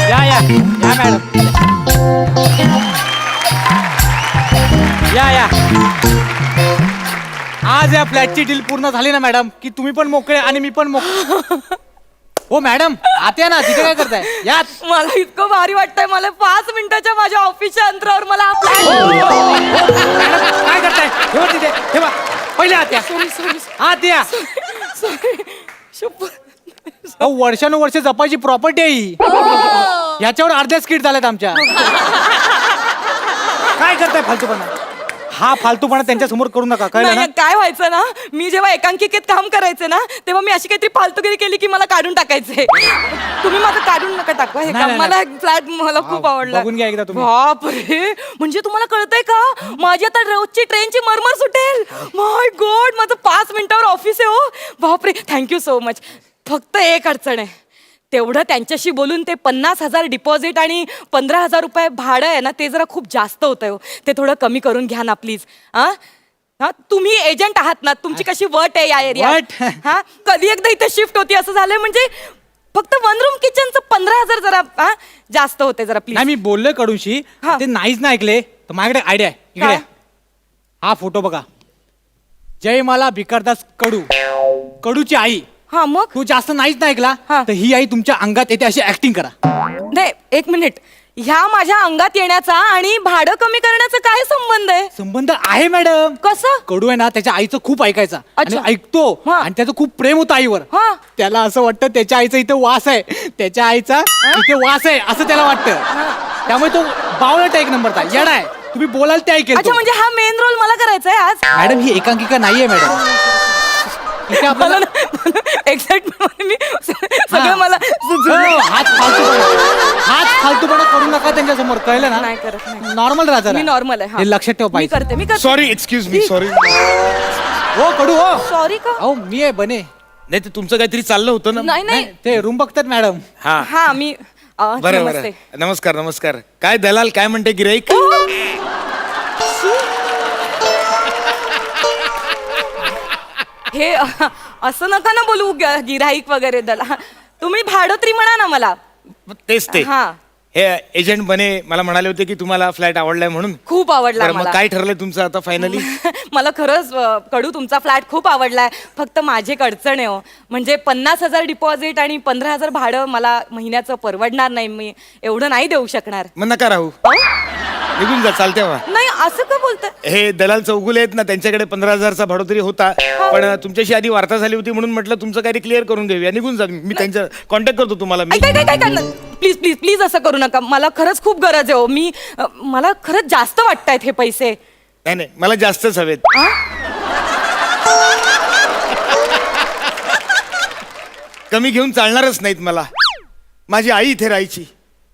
या या या मॅडम या या. आज या फ्लॅटची डील पूर्ण झाली ना मॅडम की तुम्ही पण मोकळे आणि मी पण मोकळे. हो मॅडम आत या ना, तिथे काय करताय? यात. मला इतकं भारी वाटतंय. मला 5 मिनिटाच्या माझ्या ऑफिसच्या अंतरावर मला मॅडम काय करताय? ठेवा तिथे ठेवा. पहिले आत या. सॉरी आत या. अहो, वर्षानुवर्ष जपायची प्रॉपर्टी आहे ही. याच्यावर अर्ध्या स्किट झाल्यात आमच्या. काय करताय फालतूपणा? हा फालतूपणा त्यांच्या समोर करू नका, कळलं ना? काय व्हायचं ना, मी जेव्हा एकांकिकेत काम करायचे ना तेव्हा मी अशी काहीतरी फालतूगिरी केली की मला काढून टाकायचे. तुम्ही माझं काढून नका टाकवा हे नाही, काम. नाही, मला फ्लॅट मला खूप आवडला. बघून घ्या एकदा तुम्ही. बापरे, म्हणजे तुम्हाला कळतंय का माझी आता रोजची ट्रेनची मरमर सुटेल. माय गॉड, माझं 5 मिनिटावर ऑफिस आहे. हो बापरे, थँक्यू सो मच. फक्त एक अडचण आहे, तेवढं त्यांच्याशी बोलून ते 50,000 डिपॉझिट आणि 15,000 रुपये भाडं आहे ना, ते जरा खूप जास्त होतंय हो. ते थोडं कमी करून घ्या ना प्लीज. हा तुम्ही एजंट आहात ना, तुमची कशी वट आहे या एरियात. हा कधी एकदा इथे शिफ्ट होती असं झालंय, म्हणजे फक्त 1 रूम किचनचं 15,000 जरा जास्त होते जरा प्लीज. नाही मी बोललोय कडूशी, ते नाहीच ना ऐकले. तर माझ्याकडे आयडिया आहे. इकडे या. हा फोटो बघा. जयमाला भिकारदास कडू, कडूची आई. हा मग तू जास्त नाहीच ना ऐकला तर ही आई तुमच्या अंगात येते अशी ऍक्टिंग करा. नाही, एक मिनिट. ह्या माझ्या अंगात येण्याचा आणि भाडं कमी करण्याचा काय संबंध आहे? संबंध आहे मॅडम. कसं? कडू आहे ना त्याच्या आईचं खूप ऐकायचा आणि अच्छा. ऐकतो हा. आणि त्याचं खूप प्रेम होतं आईवर. हा. त्याला असं वाटतं त्याच्या आईचा इथे वास आहे, त्याच्या आईचा इथे वास आहे असं त्याला वाटतं. त्यामुळे तो बावळट एक नंबरचा येडा आहे. तुम्ही बोलाल ते ऐकेल अच्छा, तो. म्हणजे हा मेन रोल मला करायचा आहे आज. मॅडम ही एकांकिका नाहीये मॅडम. इथे आपल्याला एक्साइटमेंट मी सगळं मला हात फालतूपणा करू नका त्यांच्या समोर, कळलं ना? नाही करत, नाही. नॉर्मल राहा मी नॉर्मल आहे. हे लक्षात ठेव मी पाहिजे. करते. Sorry, excuse me, sorry. हो कडू हो. सॉरी का? अहो मी आहे बने. नाही ते तुमचं काहीतरी चाललं होतं ना. नाही नाही. ते रूम बघतात मॅडम. हा हा मी बरं बरं. नमस्ते. नमस्कार नमस्कार. काय दलाल, काय म्हणते गिराईक? हे असं नका ना बोलू गिराईक वगैरे दला. तुम्ही भाडं तरी म्हणा ना मला. तेच ते. हा हे एजंट बने मला म्हणाले होते की तुम्हाला फ्लॅट आवडलाय म्हणून. खूप आवडला बरं, मग मला. काय ठरलंय तुमचं आता फायनली? मला खरंच कडू तुमचा फ्लॅट खूप आवडलाय. फक्त माझी एक अडचण आहे हो. म्हणजे 50,000 डिपॉझिट आणि 15,000 भाडं मला महिन्याचं परवडणार नाही. मी एवढं नाही देऊ शकणार. मग नका राहू, निघून जा, चालते वा. नाही असं का बोलताय? हे दलाल चौगुले आहेत ना, त्यांच्याकडे 15,000चा भाडोतरी होता, पण तुमच्याशी आधी वार्ता झाली होती म्हणून म्हटलं तुमचं काही क्लिअर करून देऊया. निघून जा, मी त्यांच्या कॉन्टॅक्ट करतो तुम्हाला. मी काय काय काय काय प्लीज प्लीज प्लीज असं करू नका. मला खरंच खूप गरज आहे हो. मला खरंच जास्त वाटतायत हे पैसे. नाही नाही, मला जास्तच हवेत. कमी घेऊन चालणारच नाहीत मला. माझी आई इथे राहायची,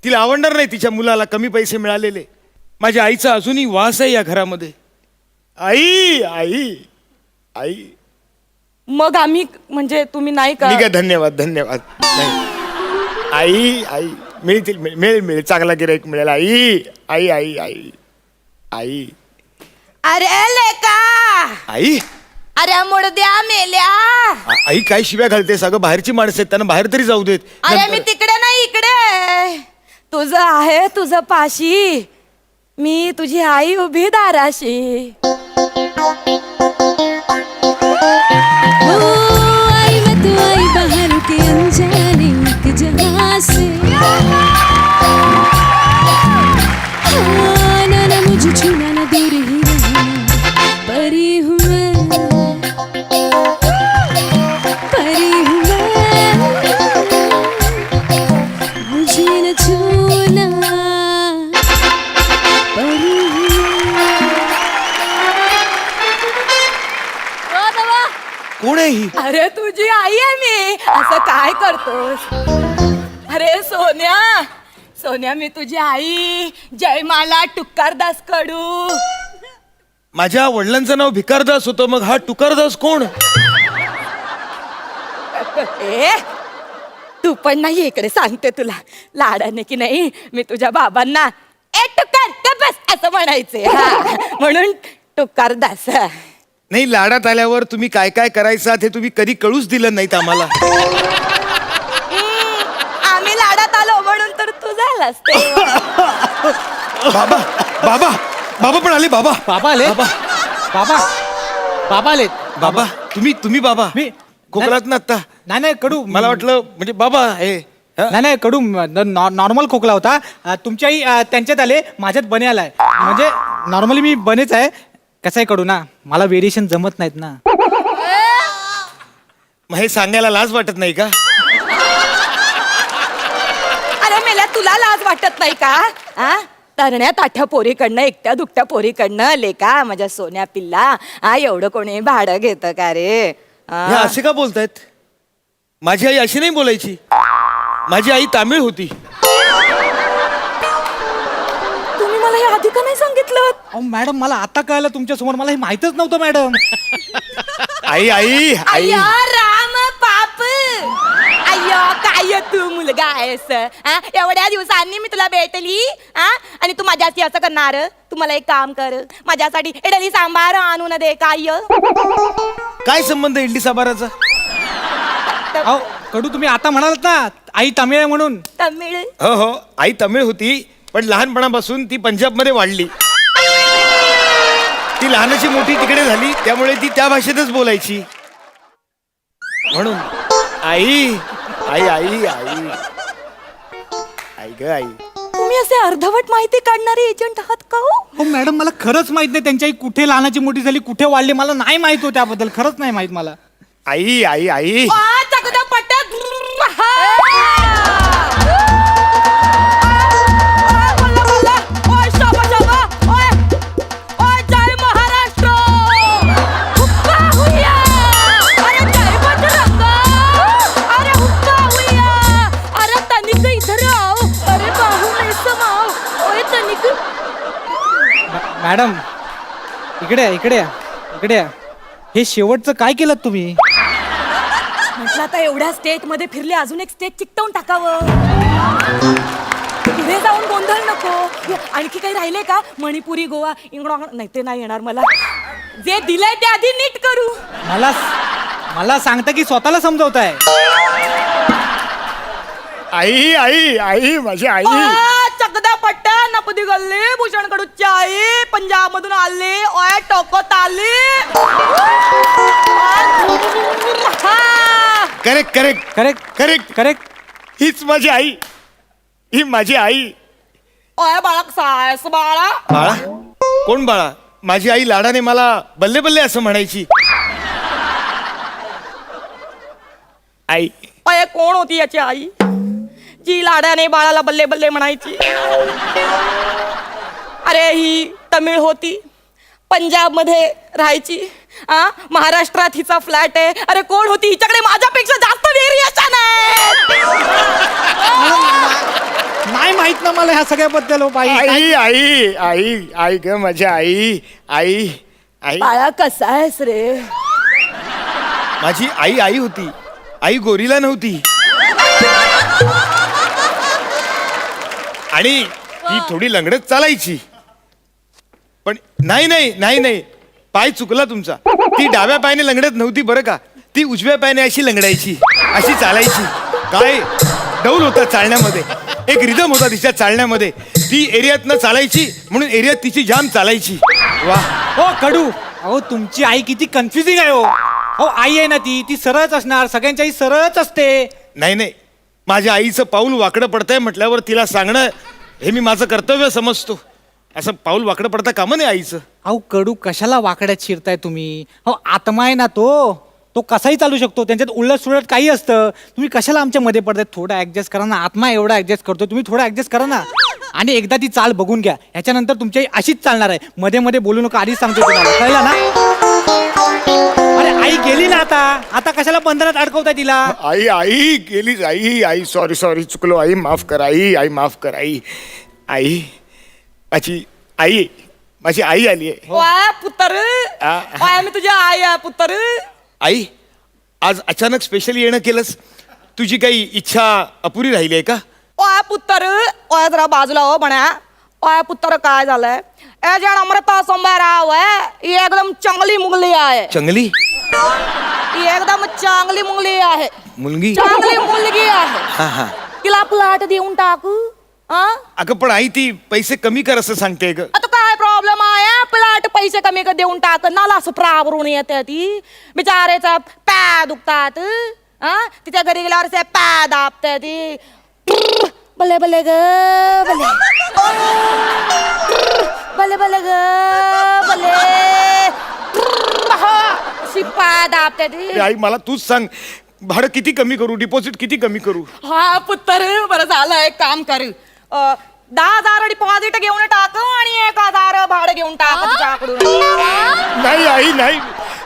तिला आवडणार नाही तिच्या मुलाला कमी पैसे मिळालेले. माझ्या आईचा अजूनही वास आहे या घरामध्ये. आई आई आई. मग आम्ही म्हणजे तुम्ही नाही का? ठीक आहे, धन्यवाद धन्यवाद. नाही आई आई मिळतील, मिळेल मिळेल, चांगला गिराईक मिळेल. आई आई आई आई आई अरे लेका, आई अरे मुडद्या मेल्या. आई काय शिव्या घालते? सगळं बाहेरची माणसं आहेत, त्यांना बाहेर तरी जाऊ देत. अरे नंतर- मी तिकडे नाही इकडे. तुझं आहे तुझं पाशी, मी तुझी आई उभी दाराशी. ओ आई मैं तो आई बाहर के अनजाने एक जहां से. हाँ, ना ना मुझे छूना ना दूर ही रहना, परी हूँ मैं, परी हूँ मैं, मुझे न छूना, परी हूँ मैं. कोण आहे ही? अरे तुझी आई आहे मी. असं काय करतोस? अरे सोन्या, सोन्या मी तुझी आई जयमाला टुकारदास कडू. माझ्या वडिलांचं नाव भिकारदास होतं, मग हा टुकारदास कोण? ए तू पण नाही इकडे, सांगते तुला लाडाने की नाही. मी तुझ्या बाबांना ए टुकार गप बस असं म्हणायचे. म्हणून टुकारदास. नाही, लाडात आल्यावर तुम्ही काय काय करायचं हे तुम्ही कधी कळूच दिलं नाहीत आम्हाला. आम्ही लाडात आलो म्हणून तर तुझा असते. बाबा बाबा बाबा पण आले बाबा बाबा आले बाबा बाबा बाबा आलेत बाबा तुम्ही बाबा मी खोकलात ना आता नाही नाही कडू मला वाटलं म्हणजे बाबा हे हा? नाही नाही कडू नॉर्मल खोकला होता तुमची आई त्यांच्यात आले माझ्यात बने आलाय म्हणजे नॉर्मली मी बनेच आहे कसं आहे कडू ना मला व्हेरिएशन जमत नाहीत ना. मग हे सांगायला लाज वाटत नाही का? अरे मेल्या तुला लाज वाटत नाही का? आ तरण्या ताठ्या पोरीकडनं एकट्या दुकट्या पोरीकडनं आले का माझ्या सोन्या पिल्ला? एवढं कोणी भाडं घेतं का रे? हे असे का बोलतायत? माझी आई अशी नाही बोलायची. माझी आई तामिळ होती. तुम्ही मला हे आधी का नाही सांगितलं? अहो मॅडम मला आता कळलं तुमच्या समोर मला हे माहितच नव्हतं मॅडम. आई आई आई अय्यो राम पाप, अय्यो काय तू मुलगा आहेस? एवढ्या दिवसांनी मी तुला भेटली आणि तू माझ्याशी असं करणार? तू मला एक काम कर, माझ्यासाठी इडली सांबार आणून दे. काय संबंध इडली सांबाराचा? अहो कडू तुम्ही आता म्हणालात ना आई तमिळ आहे म्हणून. तमिळ हो हो आई तमिळ होती पण लहानपणापासून ती पंजाब मध्ये वाढली. ती लहानाची मोठी तिकडे झाली त्यामुळे ती त्या भाषेतच बोलायची म्हणून. आई आई आई आई आई ग आई. तुम्ही असे अर्धवट माहिती काढणारे एजंट आहात का हो? हो मॅडम मला खरंच माहित नाही त्यांची आई कुठे लहानाची मोठी झाली कुठे वाढली मला नाही माहित हो त्याबद्दल खरंच नाही माहित मला. आई आई आई मॅडम इकडे इकडे इकडे हे शेवटचं काय केलं तुम्ही? म्हटलं आता एवढ्या स्टेट मध्ये फिरले अजून एक स्टेट चिकटवून टाकावं. पुढे जाऊन गोंधळ नको. आणखी काही राहिले का? मणिपुरी गोवा इंग्रॉ नाही ते नाही येणार मला. जे दिलंय ते आधी नीट करू. मला मला सांगता की स्वतःला समजवताय? आई आई आई माझी आई. चकदा पट्टा नपदी गल्ली भूषण कडूची आई पंजाब मधून आली ओय टोकत आली. Correct correct correct correct correct. हीच माझी आई. ही माझी आई. ओय बाळा सायस बाळा. बाळा कोण बाळा? माझी आई लाडाने मला बल्ले बल्ले असं म्हणायची. आई ओय कोण होती याची आई जी लाडाने बाळाला बल्ले बल्ले म्हणायची? अरे ही तमिळ होती पंजाब मध्ये राहायची. महाराष्ट्रात हिचा फ्लॅट आहे. अरे कोण होती? हिच्याकडे माझ्यापेक्षा जास्त व्हेरिएशन आहे. नाही माहित ना मला ह्या सगळ्याबद्दल हो बाई. आई आई आई आई ग माझी आई आई आई. बाळा कसा आहेस रे? माझी आई आई होती. आई गोरीला नव्हती. आणि ती थोडी लंगडत चालायची. पण नाही नाही नाही नाही पाय चुकला तुमचा. ती डाव्या पायाने लंगडत नव्हती बरं का. ती उजव्या पायाने अशी लंगडायची अशी चालायची. काय डौल होता चालण्यामध्ये. एक रिदम होता तिच्या चालण्यामध्ये. ती एरियातनं चालायची म्हणून एरियात तिची जाम चालायची. वा हो कडू अहो तुमची आई किती कन्फ्युजिंग आहे हो. हो आई आहे ना ती सरळच असणार. सगळ्यांची आई सरळच असते. नाही नाही माझ्या आईचं पाऊल वाकडं पडतंय म्हटल्यावर तिला सांगणं हे मी माझं कर्तव्य समजतो. असं पाऊल वाकडं पडता कामा नाही आईचं. अहो कडू कशाला वाकड्यात शिरताय तुम्ही? हो आत्मा आहे ना तो कसाही चालू शकतो. त्यांच्यात उलट सुलट काही असतं. तुम्ही कशाला आमच्या मध्ये पडताय? थोडं ऍडजस्ट करा ना. आत्मा एवढा ऍडजस्ट करतो तुम्ही थोडं ऍडजस्ट करा ना. आणि एकदा ती चाल बघून घ्या. ह्याच्यानंतर तुमची आई अशीच चालणार आहे. मध्ये मध्ये बोलू नका आधीच सांगतो तुम्हाला. कळलं ना? अरे आई गेली ना आता कशाला बंधनात अडकवताय तिला? आई आई गेलीच. आई आई सॉरी सॉरी चुकलो. आई माफ कर. आई आई माफ कर. आई आई माझी आई आली आहे. वाय पुत्र वाय मी तुझी आई आहे पुत्र. आई आज अचानक स्पेशल येणं केलंस. तुझी काही इच्छा अपुरी राहिली आहे का? ओय पुत्र ओय जरा बाजूला हो म्हणा. ओय पुत्र काय झालंय? ए जण अमृता सोमवाराव आहे ही एकदम चांगली मुलगी आहे. चांगली ही एकदम चांगली मुलगी आहे. मुलगी चांगली मुलगी आहे. हा हा तिला प्लॉट देऊन टाकू. हा अगं पण आई ती पैसे कमी कर असं सांगते ग. आता काय प्रॉब्लेम आहे प्लॅट पैसे कमी देऊन टाक नाला असं प्रावरून येते ती बिचारायचा पॅ दुखतात हा तिच्या घरी गेल्यावर ते पॅ दाबते ती बले बले ग बले बले बले ग बले शिपा दाबते ती ए, आई मला तूच सांग भाडं किती कमी करू, डिपॉझिट किती कमी करू? हा पुत्र बरं झालं एक काम कर 10,000 डिपॉझिट घेऊन टाक आणि 1,000 भाडं घेऊन टाक तुझ्याकडून नाही आई नाही,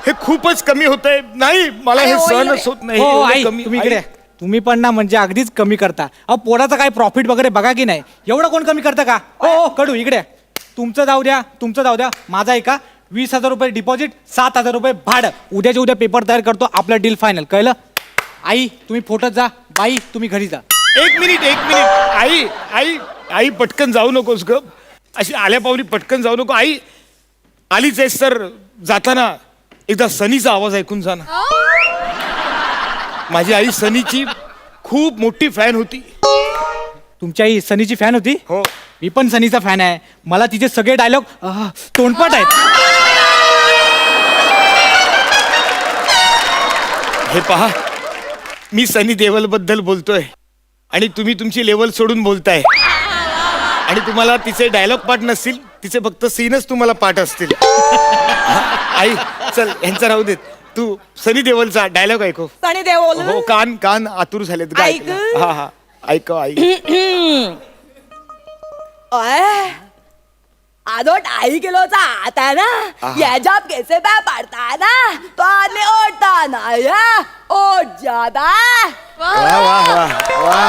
हे खूपच कमी होतंय. नाही मला हे अरे, होईल सहनच रे. होत नाही. हो एवढं आई कमी. तुम्ही आई, इकडे तुम्ही पण ना म्हणजे अगदीच कमी करता. अहो पोराचं काय प्रॉफिट वगैरे बघा की नाही, एवढं कोण कमी करतं का? हो कडू इकडे तुमचं जाऊ द्या माझा ऐका 20,000 रुपये डिपॉझिट 7,000 रुपये भाडं. उद्याच्या उद्या पेपर तयार करतो, आपलं डील फायनल. कळलं? आई तुम्ही फोटोत जा, बाई तुम्ही घरी जा. एक मिनिट आई आई आई पटकन जाऊ नकोस ग, अशी आल्या पावली पटकन जाऊ नको. आई आलीच आहेस तर जाताना एकदा सनीचा आवाज ऐकून जा ना. माझी आई सनीची खूप मोठी फॅन होती. तुमची आई सनीची फॅन होती? हो. मी पण सनीचा फॅन आहे. मला तिचे सगळे डायलॉग तोंडपाठ आहेत. हे पहा, मी सनी देओल बद्दल बोलतोय आणि तुम्ही तुमची लेवल सोडून बोलताय आणि तुम्हाला तिचे डायलॉग पाठ नसतील, तिचे फक्त सीनच तुम्हाला पाठ असतील. आई चल यांचा राहू देत, तू सनी देओलचा डायलॉग ऐकव. सनी देओल हो कान आतुर झालेत ग ऐक. ऐकायला. हा हा ऐक आई. आदोट आई किलोचा आता ना याच्या कैसे पै पडता ना तो आदमी ओढता ना या ओढ जाता. वा वा वा वा.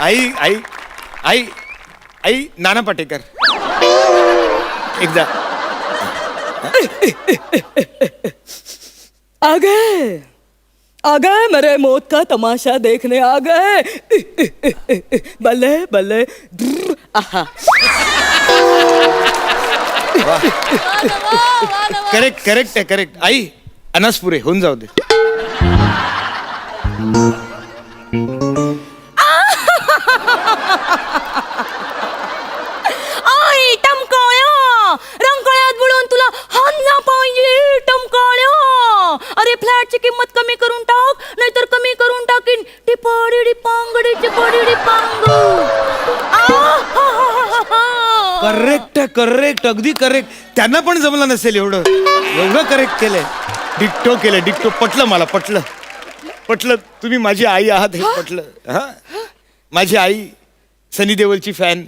आई आई आई आई नाना पाटेकर एकदा. आ गए मेरे मौत का तमाशा देखने आ गए बल्ले बल्ले आहा. करेक्ट आई अनासपुरे होऊन जाऊ दे. आई टमकाळ्या रंकाळ्यात बुडून तुला हाणला पाहिजे टमकाळ्या. अरे फ्लॅटची किंमत कमी करून टाक नाहीतर कमी करून टाकीन टिपाडी डिपांगडी टिपाडी डिपांग. करेक्ट अगदी करेक्ट. त्यांना पण जमलं नसेल एवढं करेक्ट केलंय. डिक्टो पटलं मला, पटलं तुम्ही माझी आई आहात हे पटलं. हा माझी आई सनी देओलची फॅन,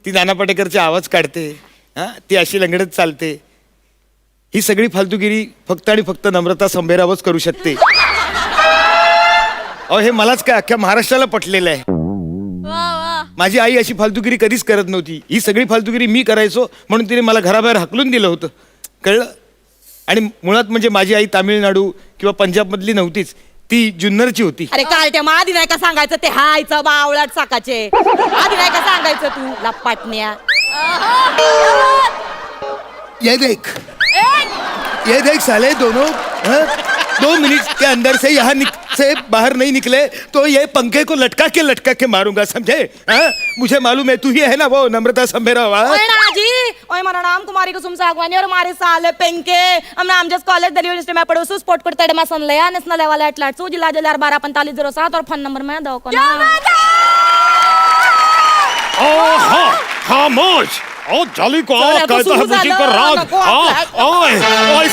ती नाना पाटेकरचे आवाज काढते, हा ती अशी लंगडत चालते. ही सगळी फालतूगिरी फक्त आणि फक्त नम्रता संभेरावच करू शकते. अहो हे मलाच काय अख्ख्या महाराष्ट्राला पटलेलं आहे. माझी आई अशी फालतूगिरी कधीच करत नव्हती. ही सगळी फालतूगिरी मी करायचो म्हणून तिने मला घराबाहेर हाकलून दिलं होतं. कळलं? आणि मुळात म्हणजे माझी आई तामिळनाडू किंवा पंजाब मधली नव्हतीच, ती जुन्नरची होती. अरे कालच्या मग आधी नाही का सांगायचं ते हायचं बावळाट साकाचे. आधी नाही का सांगायचं तू लपाटण्या. ये देख साले दोनों 2 मिनट के अंदर से यहाँ से बाहर नहीं निकले तो ये पंखे को लटका के मारूंगा, समझे? मुझे मालूम है तू ही है ना वो नम्रता संभेरा. ओए नाजी ओए मेरा नाम कुमारी कुसुम सागवानी और हमारे साल पेंके हमने आमजस कॉलेज दिल्ली यूनिवर्सिटी में पढ़ो स्पोर्ट करते हैं मसन ले नेशनल लेवल एथलेट सो जिला 124507 और फोन नंबर में दो को खामोश. ओ जाली को चल, कहता है सुसु मुझी झालं, का राग. नको आपलं. ओए